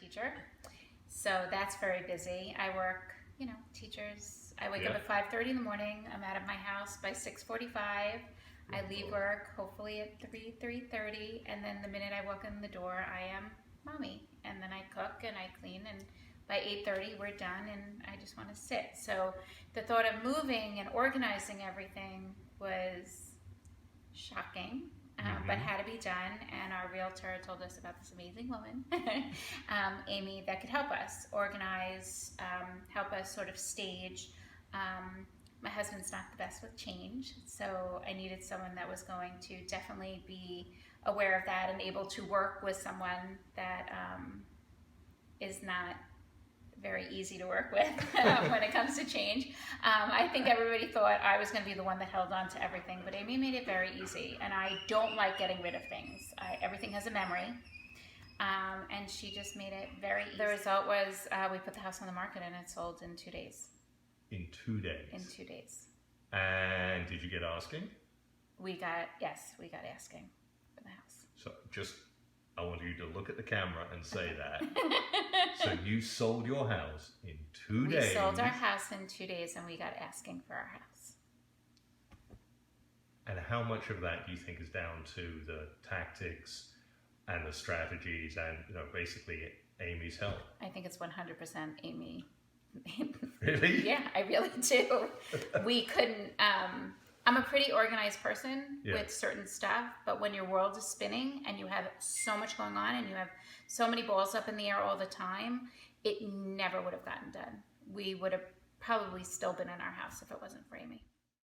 teacher. So that's very busy. I work, teachers. I wake up at 5:30 in the morning. I'm out of my house by 6:45. I leave work hopefully at 3:30, and then the minute I walk in the door, I am mommy. And then I cook and I clean, and by 8:30 we're done, and I just want to sit. So the thought of moving and organizing everything was shocking. But had to be done, and our realtor told us about this amazing woman, Amy, that could help us organize, help us sort of stage. My husband's not the best with change, so I needed someone that was going to definitely be aware of that and able to work with someone that is not very easy to work with when it comes to change. I think everybody thought I was going to be the one that held on to everything, but Amy made it very easy, and I don't like getting rid of things. Everything has a memory, and she just made it very easy. The result was we put the house on the market, and it sold in 2 days. In 2 days? In 2 days. And did you get asking? We got asking for the house. So I want you to look at the camera and say that. So you sold your house in 2 days. We sold our house in 2 days, and we got asking for our house. And how much of that do you think is down to the tactics and the strategies and basically Amy's help? I think it's 100% Amy. Really? Yeah, I really do. We couldn't. I'm a pretty organized person with certain stuff, but when your world is spinning and you have so much going on and you have so many balls up in the air all the time, it never would have gotten done. We would have probably still been in our house if it wasn't for Amy.